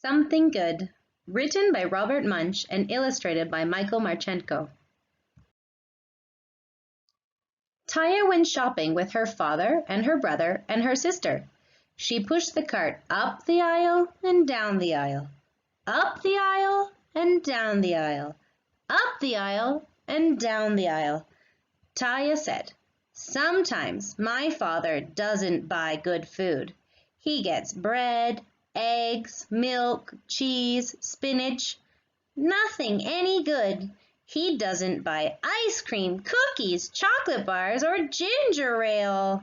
Something Good, written by Robert Munsch and illustrated by Michael Marchenko. Taya went shopping with her father and her brother and her sister. She pushed the cart up the aisle and down the aisle, up the aisle and down the aisle, up the aisle and down the aisle. Taya said, "Sometimes my father doesn't buy good food. He gets bread, eggs, milk, cheese, spinach, nothing any good. He doesn't buy ice cream, cookies, chocolate bars, or ginger ale."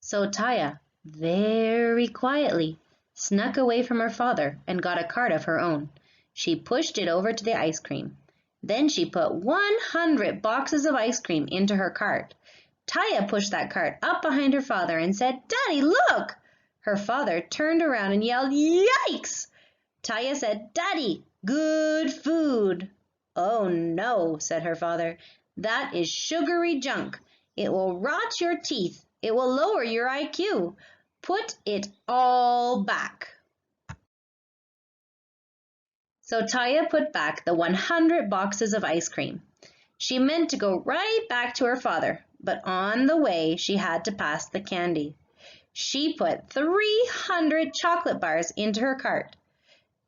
So Taya, very quietly, snuck away from her father and got a cart of her own. She pushed it over to the ice cream. Then she put 100 boxes of ice cream into her cart. Taya pushed that cart up behind her father and said, "Daddy, look!" Her father turned around and yelled, "Yikes!" Taya said, "Daddy, good food." "Oh no," said her father. "That is sugary junk. It will rot your teeth. It will lower your IQ. Put it all back." So Taya put back the 100 boxes of ice cream. She meant to go right back to her father, but on the way she had to pass the candy. She put 300 chocolate bars into her cart.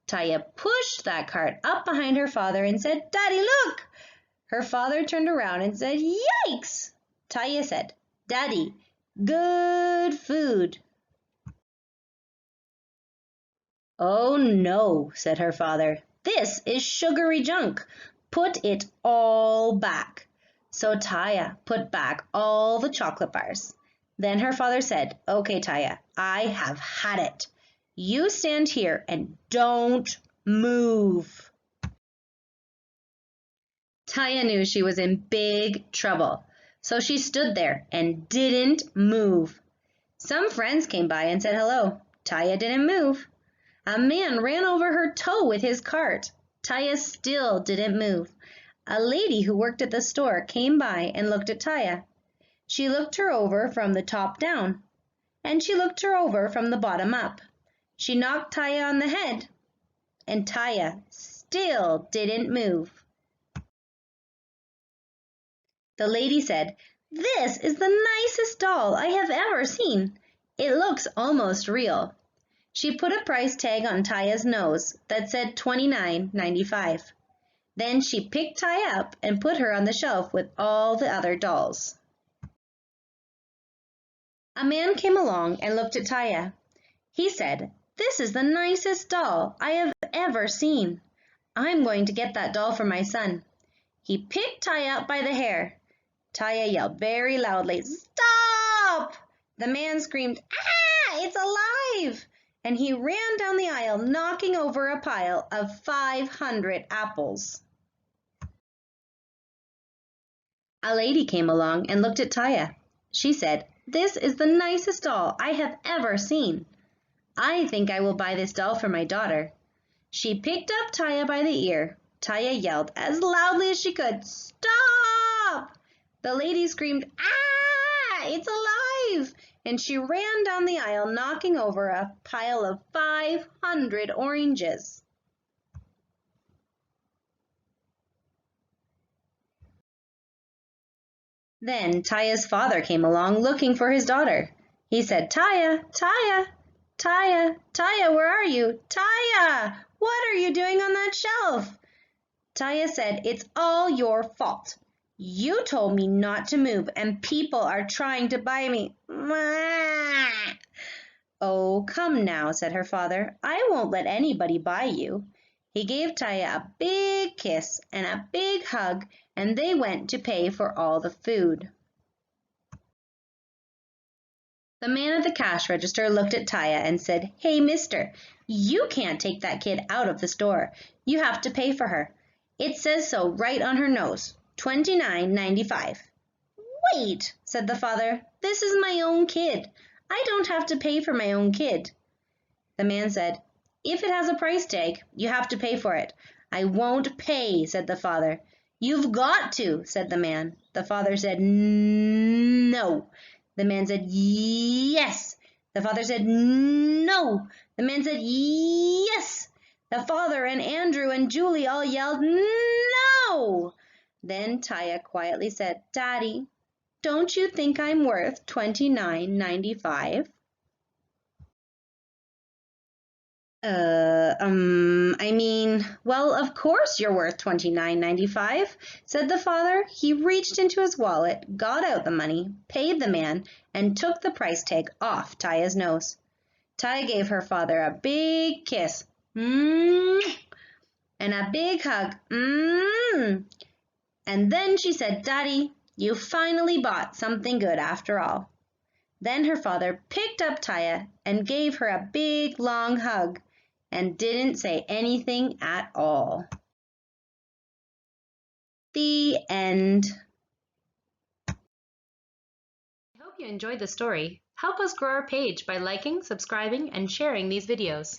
Taya pushed that cart up behind her father and said, "Daddy, look!" Her father turned around and said, "Yikes!" Taya said, "Daddy, good food." "Oh no," said her father. "This is sugary junk. Put it all back." So Taya put back all the chocolate bars. Then her father said, "Okay, Taya, I have had it. You stand here and don't move." Taya knew she was in big trouble, so she stood there and didn't move. Some friends came by and said hello. Taya didn't move. A man ran over her toe with his cart. Taya still didn't move. A lady who worked at the store came by and looked at Taya. She looked her over from the top down, and she looked her over from the bottom up. She knocked Taya on the head, and Taya still didn't move. The lady said, "This is the nicest doll I have ever seen. It looks almost real." She put a price tag on Taya's nose that said $29.95. Then she picked Taya up and put her on the shelf with all the other dolls. A man came along and looked at Taya. He said, "This is the nicest doll I have ever seen. I'm going to get that doll for my son." He picked Taya up by the hair. Taya yelled very loudly, "Stop!" The man screamed, "Ah, it's alive!" And he ran down the aisle, knocking over a pile of 500 apples. A lady came along and looked at Taya. She said, "This is the nicest doll I have ever seen. I think I will buy this doll for my daughter." She picked up Taya by the ear. Taya yelled as loudly as she could, "Stop!" The lady screamed, "Ah, it's alive!" And she ran down the aisle, knocking over a pile of 500 oranges. Then Taya's father came along looking for his daughter. He said, "Taya, Taya, Taya, Taya, where are you? Taya, what are you doing on that shelf?" Taya said, "It's all your fault. You told me not to move, and people are trying to buy me." "Oh, come now," said her father. "I won't let anybody buy you." He gave Taya a big kiss and a big hug, and they went to pay for all the food. The man at the cash register looked at Taya and said, "Hey, mister, you can't take that kid out of the store. You have to pay for her. It says so right on her nose, $29.95. "Wait," said the father. "This is my own kid. I don't have to pay for my own kid." The man said, "If it has a price tag, you have to pay for it." "I won't pay," said the father. "You've got to," said the man. The father said, "No." The man said, "Yes." The father said, "No." The man said, "Yes." The father and Andrew and Julie all yelled, "No." Then Taya quietly said, "Daddy, don't you think I'm worth $29.95? Well, of course you're worth $29.95, said the father. He reached into his wallet, got out the money, paid the man, and took the price tag off Taya's nose. Taya gave her father a big kiss, and a big hug, and then she said, "Daddy, you finally bought something good after all." Then her father picked up Taya and gave her a big long hug and didn't say anything at all. The end. I hope you enjoyed the story. Help us grow our page by liking, subscribing, and sharing these videos.